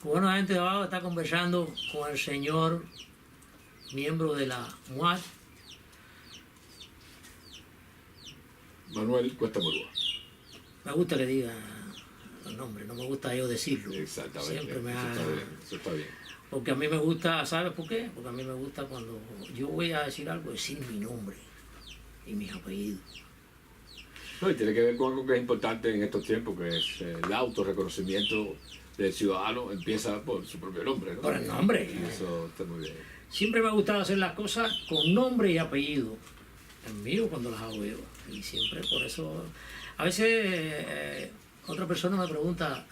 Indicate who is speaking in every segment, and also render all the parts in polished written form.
Speaker 1: Bueno, la gente de abajo está conversando con el señor miembro de la MUAD.
Speaker 2: Manuel Cuesta Murúa.
Speaker 1: Me gusta que diga el nombre, no me gusta yo decirlo.
Speaker 2: Exactamente.
Speaker 1: Siempre me
Speaker 2: Eso
Speaker 1: ha...
Speaker 2: está bien, eso está bien.
Speaker 1: Porque a mí me gusta, ¿sabes por qué? Porque a mí me gusta cuando yo voy a decir algo, decir mi nombre y mis apellidos.
Speaker 2: No, y tiene que ver con algo que es importante en estos tiempos, que es el autorreconocimiento del ciudadano empieza por su propio nombre, ¿no?
Speaker 1: Por el nombre.
Speaker 2: Y eso está muy bien.
Speaker 1: Siempre me ha gustado hacer las cosas con nombre y apellido. En mí o cuando las hago yo. Y siempre por eso... A veces otra persona me pregunta,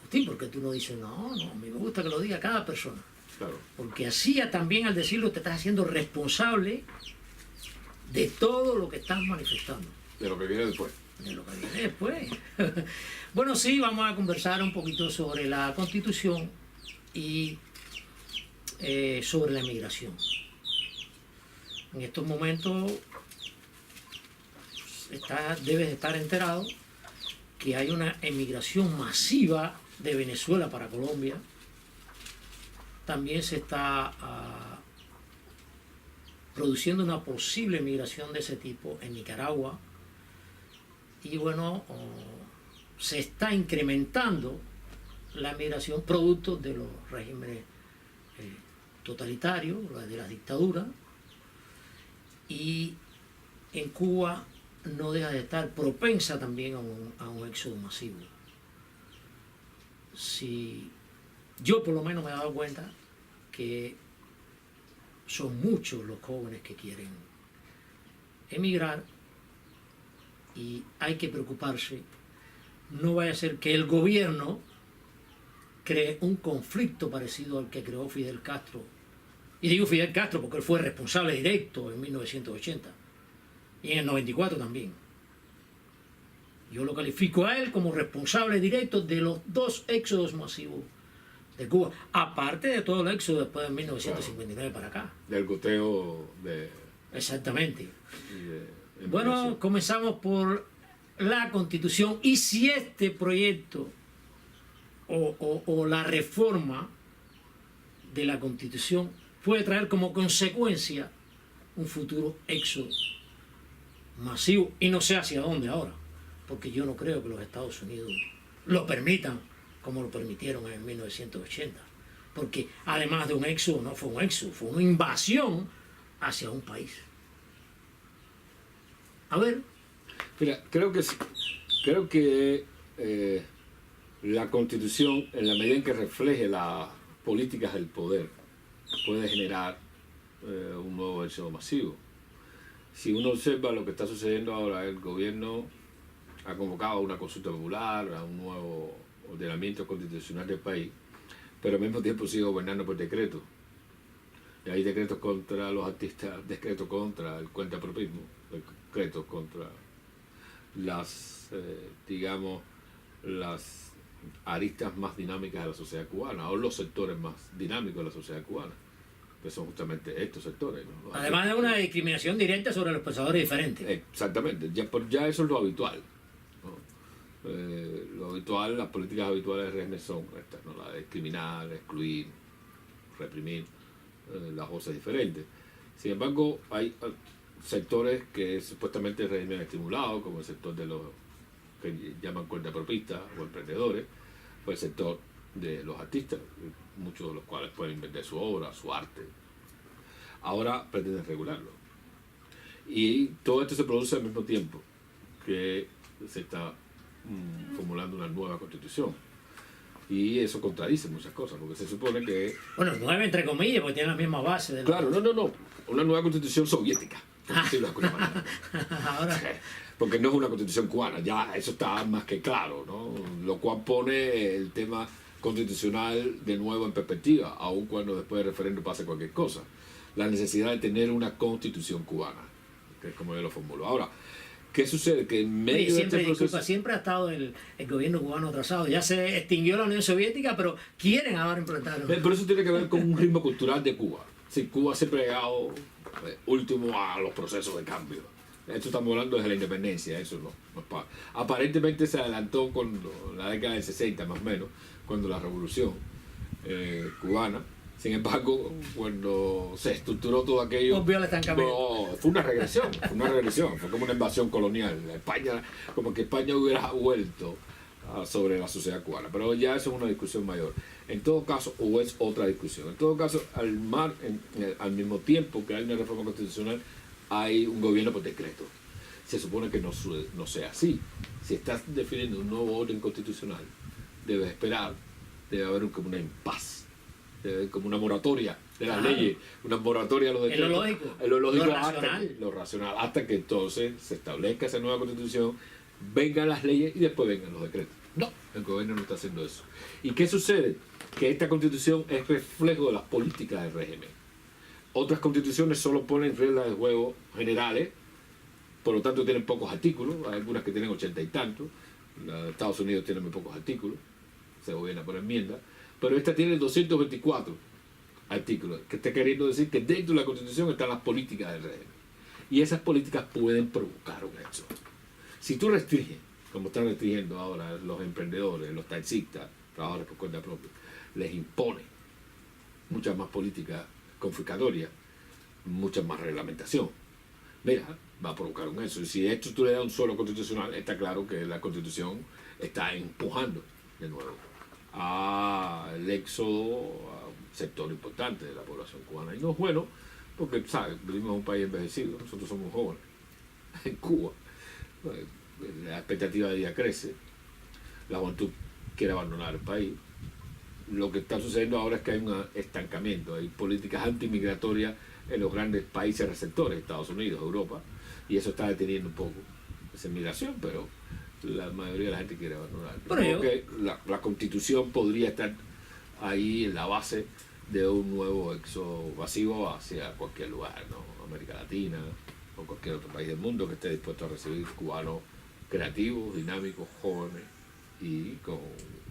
Speaker 1: Agustín, ¿por qué tú no dices? No, a mí me gusta que lo diga cada persona.
Speaker 2: Claro.
Speaker 1: Porque así también al decirlo te estás haciendo responsable de todo lo que estás manifestando.
Speaker 2: De lo que viene después.
Speaker 1: De lo que viene después. Bueno, sí, vamos a conversar un poquito sobre la Constitución y sobre la migración. En estos momentos debes estar enterado que hay una emigración masiva de Venezuela para Colombia. También se está produciendo una posible migración de ese tipo en Nicaragua. Y bueno, se está incrementando la migración producto de los regímenes totalitarios, de la dictadura. Y en Cuba no deja de estar propensa también a un éxodo masivo. Si yo por lo menos me he dado cuenta que son muchos los jóvenes que quieren emigrar y hay que preocuparse. No vaya a ser que el gobierno cree un conflicto parecido al que creó Fidel Castro. Y digo Fidel Castro porque él fue responsable directo en 1980 y en el 94 también. Yo lo califico a él como responsable directo de los dos éxodos masivos de Cuba, aparte de todo el éxodo después de 1959 para acá.
Speaker 2: Del goteo de...
Speaker 1: Exactamente.
Speaker 2: de
Speaker 1: Bueno, comenzamos por la Constitución y si este proyecto o la reforma de la Constitución puede traer como consecuencia un futuro éxodo masivo y no sé hacia dónde ahora, porque yo no creo que los Estados Unidos lo permitan como lo permitieron en 1980, porque además de un éxodo, no fue un éxodo, fue una invasión hacia un país. A ver.
Speaker 2: Mira, creo que la Constitución, en la medida en que refleje las políticas del poder, puede generar un nuevo éxodo masivo. Si uno observa lo que está sucediendo ahora, el gobierno ha convocado a una consulta popular, a un nuevo ordenamiento constitucional del país, pero al mismo tiempo sigue gobernando por decreto. Y hay decretos contra los artistas, decretos contra el cuentapropismo, decretos contra las, digamos, las aristas más dinámicas de la sociedad cubana, o los sectores más dinámicos de la sociedad cubana, que son justamente estos sectores, ¿no?
Speaker 1: Además de una discriminación directa sobre los pensadores diferentes.
Speaker 2: Exactamente, ya eso es lo habitual, ¿no? Lo habitual, las políticas habituales de régimen son estas, ¿no? La de discriminar, excluir, reprimir las voces diferentes. Sin embargo, hay sectores que supuestamente el régimen ha estimulado, como el sector de los que llaman cuentapropistas o emprendedores, o el sector de los artistas, muchos de los cuales pueden vender su obra, su arte. Ahora pretenden regularlo. Y todo esto se produce al mismo tiempo que se está formulando una nueva constitución. Y eso contradice muchas cosas, porque se supone que...
Speaker 1: Bueno, nueva entre comillas, porque tiene la misma base. De
Speaker 2: claro, no. Una nueva constitución soviética, por decirlo de alguna manera.
Speaker 1: Ahora...
Speaker 2: Porque no es una constitución cubana, ya eso está más que claro, ¿no? Lo cual pone el tema constitucional de nuevo en perspectiva, aun cuando después del referéndum pase cualquier cosa. La necesidad de tener una constitución cubana, que es como yo lo formulo. Ahora, ¿qué sucede? Que en medio de este proceso...
Speaker 1: siempre ha estado el gobierno cubano atrasado. Ya se extinguió la Unión Soviética, pero quieren ahora implantarlo.
Speaker 2: Pero eso tiene que ver con un ritmo cultural de Cuba. Sí, Cuba siempre ha llegado último a los procesos de cambio. Esto estamos hablando desde la independencia, eso no es aparentemente se adelantó con la década del 60 más o menos, cuando la revolución cubana. Sin embargo, cuando se estructuró todo aquello,
Speaker 1: obvio el estancamiento.
Speaker 2: no, fue una regresión, fue como una invasión colonial. España, como que España hubiera vuelto sobre la sociedad cubana, pero ya eso es una discusión mayor. En todo caso, o es otra discusión. En todo caso, al mismo tiempo que hay una reforma constitucional, hay un gobierno por decreto. Se supone que no sea así. Si estás definiendo un nuevo orden constitucional, debes esperar, debe haber como una impas, debe haber como una moratoria de las leyes, una moratoria de los decretos.
Speaker 1: Es lo lógico.
Speaker 2: Es lo lógico,
Speaker 1: Lo
Speaker 2: racional, hasta que entonces se establezca esa nueva constitución, vengan las leyes y después vengan los decretos. No, el gobierno no está haciendo eso. ¿Y qué sucede? Que esta constitución es reflejo de las políticas del régimen. Otras constituciones solo ponen reglas de juego generales, por lo tanto tienen pocos artículos, hay algunas que tienen 80 y tantos, la de Estados Unidos tiene muy pocos artículos, se gobierna por enmienda, pero esta tiene 224 artículos, que está queriendo decir que dentro de la constitución están las políticas del régimen. Y esas políticas pueden provocar un hecho. Si tú restringes, como están restringiendo ahora los emprendedores, los taxistas, trabajadores por cuenta propia, les impone mucha más política confiscatoria, mucha más reglamentación. Mira, va a provocar un eso. Y si esto tú le das un solo constitucional, está claro que la constitución está empujando de nuevo al éxodo a un sector importante de la población cubana. Y no es bueno, porque, ¿sabes? Vivimos en un país envejecido, nosotros somos jóvenes. En Cuba, la expectativa de vida crece, la juventud quiere abandonar el país. Lo que está sucediendo ahora es que hay un estancamiento, hay políticas antimigratorias en los grandes países receptores, Estados Unidos, Europa, y eso está deteniendo un poco esa migración, pero la mayoría de la gente quiere abandonar. Creo que la constitución podría estar ahí en la base de un nuevo éxodo masivo hacia cualquier lugar, ¿no? América Latina o cualquier otro país del mundo que esté dispuesto a recibir cubanos creativos, dinámicos, jóvenes y con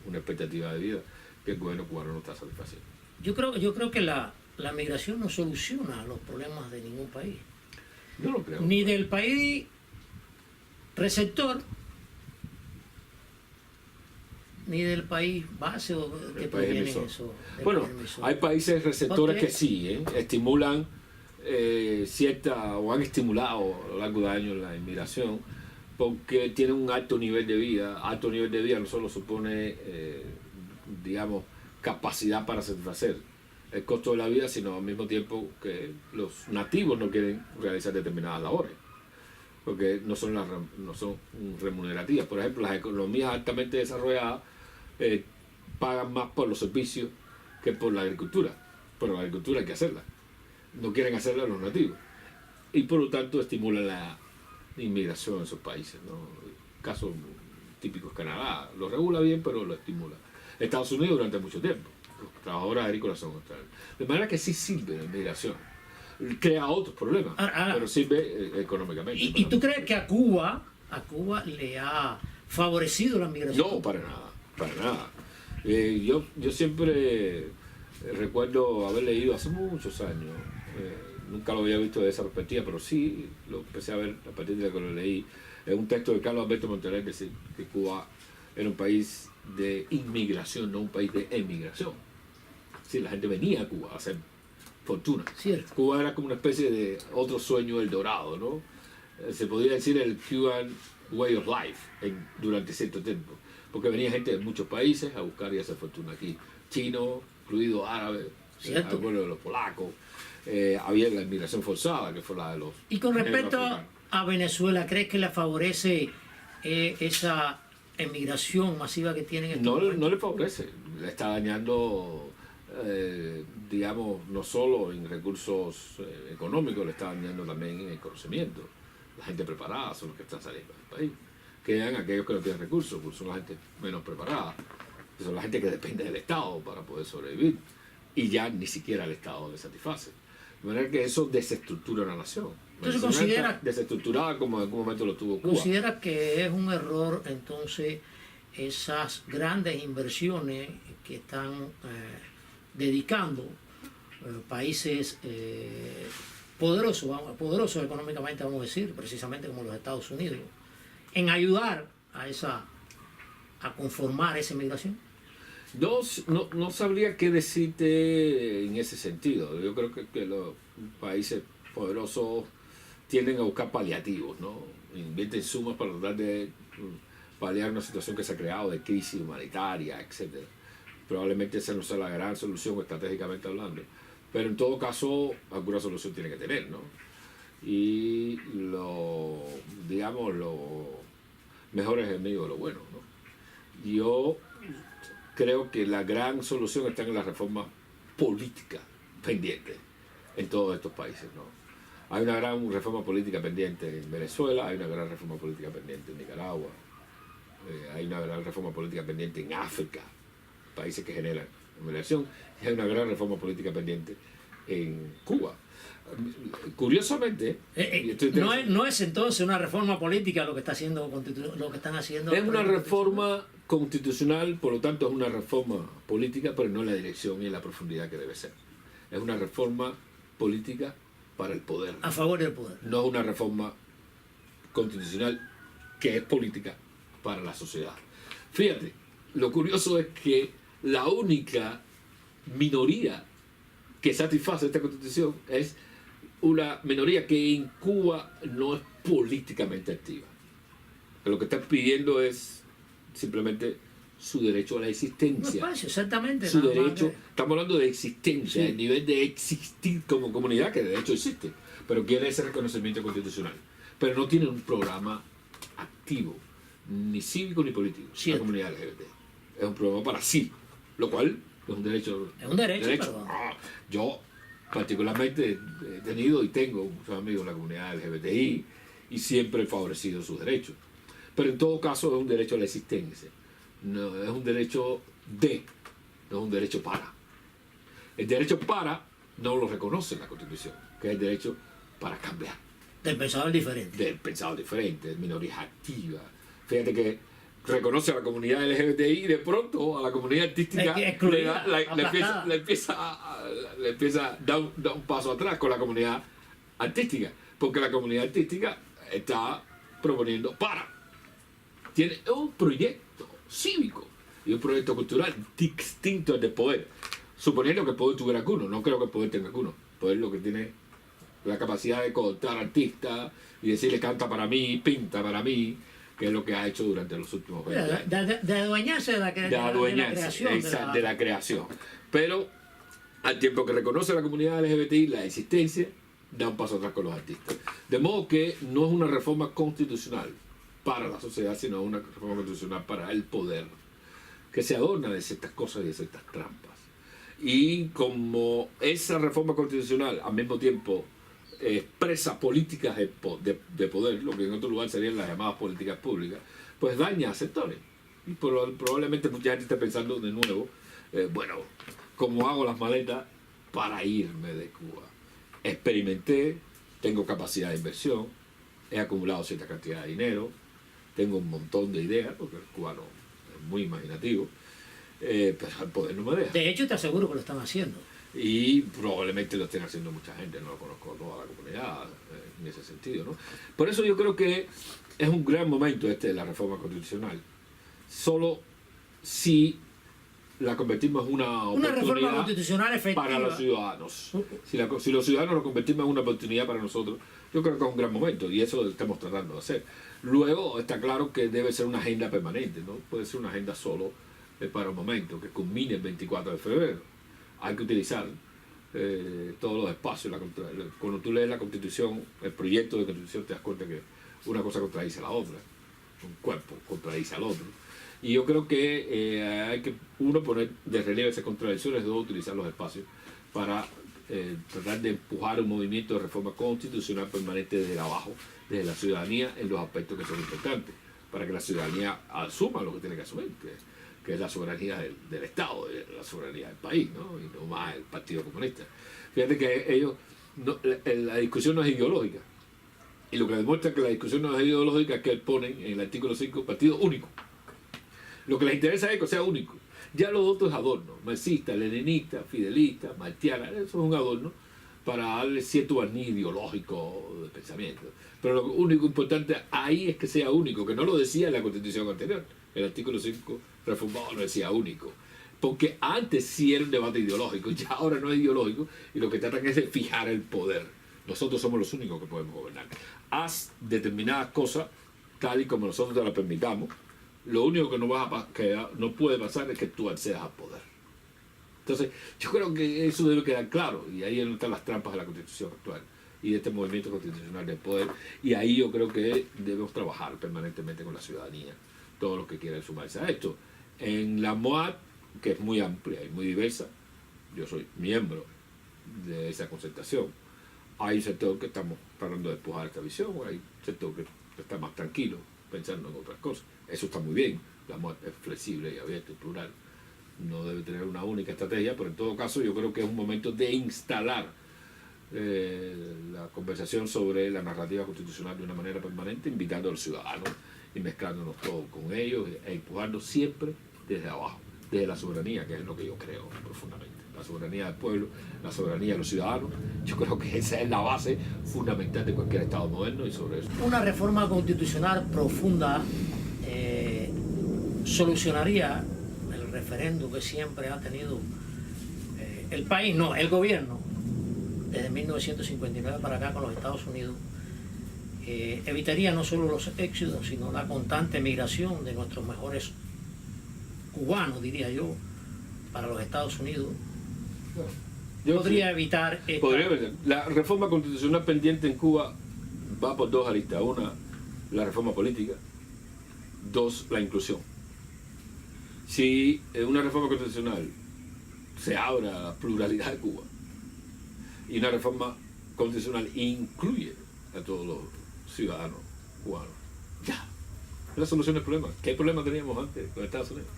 Speaker 2: una expectativa de vida que el gobierno cubano no está satisfaciendo.
Speaker 1: Yo creo que la migración no soluciona los problemas de ningún país.
Speaker 2: No lo creo.
Speaker 1: Ni del país receptor, ni del país base o que provienen eso.
Speaker 2: Bueno, hay países receptores que sí, estimulan cierta, o han estimulado a lo largo de años la inmigración, porque tienen un alto nivel de vida. Alto nivel de vida no solo supone, digamos, capacidad para satisfacer el costo de la vida, sino al mismo tiempo que los nativos no quieren realizar determinadas labores, porque no son remunerativas. Por ejemplo, las economías altamente desarrolladas pagan más por los servicios que por la agricultura, pero la agricultura hay que hacerla, no quieren hacerla los nativos, y por lo tanto estimulan la inmigración en esos países, ¿no? El caso típico es Canadá, lo regula bien, pero lo estimula. Estados Unidos durante mucho tiempo, los trabajadores agrícolas son australianos. De manera que sí sirve la inmigración, crea otros problemas, pero sirve económicamente.
Speaker 1: ¿Y tú crees que a Cuba le ha favorecido la migración?
Speaker 2: No, para nada. Yo siempre recuerdo haber leído hace muchos años, nunca lo había visto de esa perspectiva, pero sí lo empecé a ver a partir de que lo leí, un texto de Carlos Alberto Montaner que decía que Cuba era un país de inmigración, no un país de emigración. Sí, la gente venía a Cuba a hacer fortuna.
Speaker 1: Cierto.
Speaker 2: Cuba era como una especie de otro sueño del dorado, ¿no? Se podría decir el Cuban way of life durante cierto tiempo, porque venía gente de muchos países a buscar y hacer fortuna aquí, chinos, incluido árabes, algunos de los polacos, había la inmigración forzada, que fue la de los...
Speaker 1: Y con respecto a Venezuela, ¿crees que le favorece esa emigración masiva que tienen?
Speaker 2: No le favorece, le está dañando, digamos, no solo en recursos económicos, le está dañando también en el conocimiento. La gente preparada son los que están saliendo del país. Quedan aquellos que no tienen recursos, pues son la gente menos preparada, son la gente que depende del Estado para poder sobrevivir, y ya ni siquiera el Estado le satisface. De manera que eso desestructura la nación.
Speaker 1: Entonces considera
Speaker 2: desestructurada como en algún momento lo tuvo Cuba.
Speaker 1: ¿Considera que es un error entonces esas grandes inversiones que están dedicando países poderosos económicamente, vamos a decir, precisamente como los Estados Unidos, en ayudar a conformar esa migración?
Speaker 2: No sabría qué decirte en ese sentido. Yo creo que los países poderosos tienden a buscar paliativos, ¿no? Invierten sumas para tratar de paliar una situación que se ha creado de crisis humanitaria, etcétera. Probablemente esa no sea la gran solución estratégicamente hablando, pero en todo caso alguna solución tiene que tener, ¿no? Y digamos, lo mejor es enemigo de lo bueno, ¿no? Yo creo que la gran solución está en la reforma política pendiente en todos estos países, ¿no? Hay una gran reforma política pendiente en Venezuela, hay una gran reforma política pendiente en Nicaragua, hay una gran reforma política pendiente en África, países que generan migración, y hay una gran reforma política pendiente en Cuba. Curiosamente,
Speaker 1: no es entonces una reforma política lo que está haciendo lo que están haciendo.
Speaker 2: Es una reforma constitucional, por lo tanto es una reforma política, pero no en la dirección y en la profundidad que debe ser. Es una reforma política para el poder.
Speaker 1: A favor del poder.
Speaker 2: No es una reforma constitucional que es política para la sociedad. Fíjate, lo curioso es que la única minoría que satisface esta constitución es una minoría que en Cuba no es políticamente activa. Lo que están pidiendo es simplemente su derecho a la existencia.
Speaker 1: No, exactamente.
Speaker 2: Su derecho, estamos hablando de existencia, el nivel de existir como comunidad, que de hecho existe, pero quiere ese reconocimiento constitucional. Pero no tiene un programa activo, ni cívico ni político, la comunidad LGBT. Es un programa para sí, lo cual es un derecho.
Speaker 1: Es un derecho.
Speaker 2: Yo particularmente he tenido y tengo muchos amigos en la comunidad LGBTI y siempre he favorecido sus derechos. Pero en todo caso es un derecho a la existencia. No es un derecho no es un derecho para. El derecho para no lo reconoce en la Constitución, que es el derecho para cambiar.
Speaker 1: Del pensador diferente.
Speaker 2: Del pensador diferente, de minorías activas. Fíjate que reconoce a la comunidad LGBTI y de pronto a la comunidad artística le empieza a dar un paso atrás con la comunidad artística, porque la comunidad artística está proponiendo tiene un proyecto cívico y un proyecto cultural distinto del poder, suponiendo que el poder tuviera alguno. No creo que el poder tenga alguno. El poder lo que tiene la capacidad de cooptar artistas y decirle canta para mí, pinta para mí, que es lo que ha hecho durante los últimos 20 años.
Speaker 1: De adueñarse de la creación.
Speaker 2: De la creación. Pero al tiempo que reconoce a la comunidad LGBTI la existencia, da un paso atrás con los artistas. De modo que no es una reforma constitucional para la sociedad, sino una reforma constitucional para el poder, que se adorna de ciertas cosas y de ciertas trampas. Y como esa reforma constitucional al mismo tiempo expresa políticas de poder, lo que en otro lugar serían las llamadas políticas públicas, pues daña a sectores. Y probablemente mucha gente está pensando de nuevo, bueno, ¿cómo hago las maletas para irme de Cuba? Experimenté, tengo capacidad de inversión, he acumulado cierta cantidad de dinero, tengo un montón de ideas, porque el cubano es muy imaginativo, pero el poder no me deja.
Speaker 1: De hecho, te aseguro que lo están haciendo.
Speaker 2: Y probablemente lo estén haciendo mucha gente, no lo conozco toda la comunidad en ese sentido, ¿no? Por eso yo creo que es un gran momento de la reforma constitucional. Solo si la convertimos en una
Speaker 1: reforma constitucional efectiva
Speaker 2: para los ciudadanos. Si los ciudadanos lo convertimos en una oportunidad para nosotros, yo creo que es un gran momento y eso lo estamos tratando de hacer. Luego está claro que debe ser una agenda permanente, no puede ser una agenda solo para un momento, que culmine el 24 de febrero. Hay que utilizar todos los espacios. Cuando tú lees la Constitución, el proyecto de Constitución, te das cuenta que una cosa contradice a la otra, un cuerpo contradice al otro. Y yo creo que hay que poner de relieve esas contradicciones, dos, utilizar los espacios para tratar de empujar un movimiento de reforma constitucional permanente desde abajo, desde la ciudadanía, en los aspectos que son importantes, para que la ciudadanía asuma lo que tiene que asumir, que es la soberanía del Estado, la soberanía del país, ¿no? Y no más el Partido Comunista. Fíjate que la discusión no es ideológica. Y lo que demuestra que la discusión no es ideológica es que ponen en el artículo 5 partido único. Lo que les interesa es que sea único. Ya lo otro es adorno. Marxista, leninista, fidelista, martiana, eso es un adorno para darle cierto barniz ideológico de pensamiento. Pero lo único importante ahí es que sea único, que no lo decía en la Constitución anterior. El artículo 5 reformado no decía único. Porque antes sí era un debate ideológico, ya ahora no es ideológico, y lo que tratan es de fijar el poder. Nosotros somos los únicos que podemos gobernar. Haz determinadas cosas tal y como nosotros te las permitamos. Lo único que no puede pasar es que tú accedas al poder. Entonces, yo creo que eso debe quedar claro, y ahí están las trampas de la Constitución actual y de este movimiento constitucional del poder, y ahí yo creo que debemos trabajar permanentemente con la ciudadanía, todos los que quieran sumarse a esto. En la MOAD, que es muy amplia y muy diversa, yo soy miembro de esa concertación, hay un sector que estamos tratando de empujar esta visión, hay un sector que está más tranquilo, pensando en otras cosas. Eso está muy bien, la MOAD es flexible y abierta y plural, no debe tener una única estrategia, pero en todo caso yo creo que es un momento de instalar la conversación sobre la narrativa constitucional de una manera permanente, invitando a los ciudadanos y mezclándonos todos con ellos e empujando siempre desde abajo, desde la soberanía, que es lo que yo creo profundamente. La soberanía del pueblo, la soberanía de los ciudadanos, yo creo que esa es la base fundamental de cualquier Estado moderno, y sobre eso.
Speaker 1: Una reforma constitucional profunda solucionaría el referendo que siempre ha tenido el país, no, el gobierno, desde 1959 para acá con los Estados Unidos. Evitaría no solo los éxodos, sino la constante migración de nuestros mejores cubanos, diría yo, para los Estados Unidos. Podría evitar
Speaker 2: la reforma constitucional pendiente en Cuba va por dos aristas. Una, la reforma política. Dos, la inclusión. Si en una reforma constitucional se abre a la pluralidad de Cuba y una reforma constitucional incluye a todos los ciudadanos cubanos, ya, la solución del problema. ¿Qué problema teníamos antes con Estados Unidos?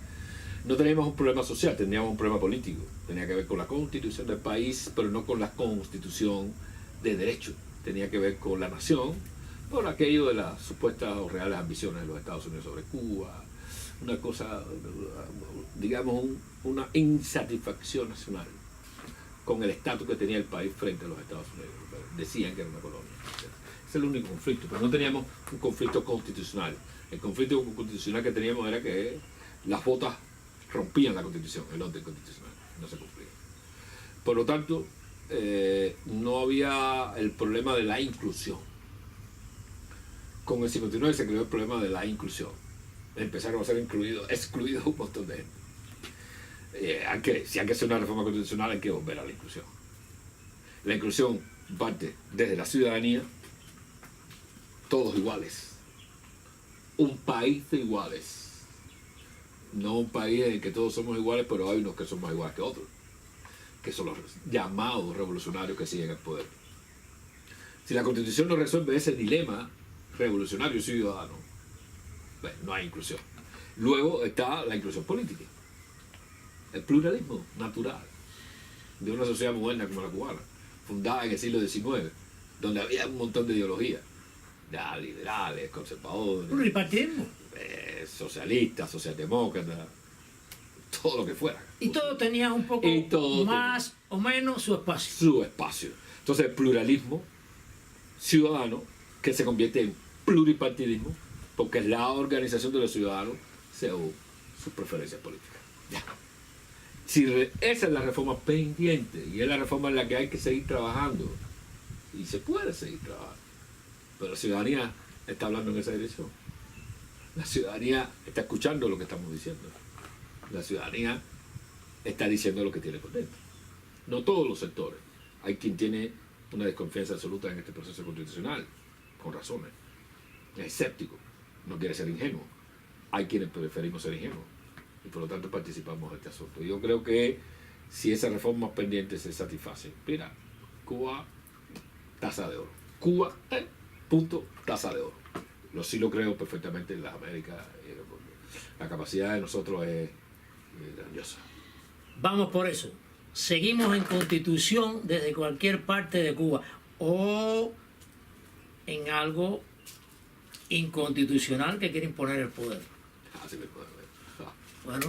Speaker 2: No teníamos un problema social, teníamos un problema político. Tenía que ver con la constitución del país, pero no con la constitución de derecho. Tenía que ver con la nación, por aquello de las supuestas o reales ambiciones de los Estados Unidos sobre Cuba, una cosa, digamos, una insatisfacción nacional con el estatus que tenía el país frente a los Estados Unidos. Decían que era una colonia. Ese es el único conflicto, pero no teníamos un conflicto constitucional. El conflicto constitucional que teníamos era que las votas rompían la constitución, el orden constitucional, no se cumplía. Por lo tanto, no había el problema de la inclusión. Con el 59 se creó el problema de la inclusión. Empezaron a ser excluidos un montón de gente. Si hay que hacer una reforma constitucional, hay que volver a la inclusión. La inclusión parte desde la ciudadanía, todos iguales. Un país de iguales. No un país en el que todos somos iguales, pero hay unos que son más iguales que otros, que son los llamados revolucionarios que siguen el poder. Si la Constitución no resuelve ese dilema revolucionario ciudadano, bueno, no hay inclusión. Luego está la inclusión política, el pluralismo natural de una sociedad moderna como la cubana, fundada en el siglo XIX, donde había un montón de ideologías, ya liberales, conservadores,
Speaker 1: pluripartidismo,
Speaker 2: socialistas, socialdemócratas, todo lo que fuera.
Speaker 1: Y todo tenía un poco más o menos su espacio.
Speaker 2: Su espacio. Entonces el pluralismo ciudadano, que se convierte en pluripartidismo, porque es la organización de los ciudadanos según sus preferencias políticas. Ya. Esa es la reforma pendiente, y es la reforma en la que hay que seguir trabajando, y se puede seguir trabajando, pero la ciudadanía está hablando en esa dirección. La ciudadanía está escuchando lo que estamos diciendo. La ciudadanía está diciendo lo que tiene por dentro. No todos los sectores. Hay quien tiene una desconfianza absoluta en este proceso constitucional, con razones. Es escéptico, no quiere ser ingenuo. Hay quienes preferimos ser ingenuos y por lo tanto participamos en este asunto. Yo creo que si esas reformas pendientes se satisfacen, mira, Cuba, taza de oro. Cuba, punto, taza de oro. Sí lo creo perfectamente en las Américas. La capacidad de nosotros es grandiosa.
Speaker 1: Vamos por eso. Seguimos en constitución desde cualquier parte de Cuba o en algo inconstitucional que quiere imponer el poder.
Speaker 2: Así me puede ver.
Speaker 1: Bueno.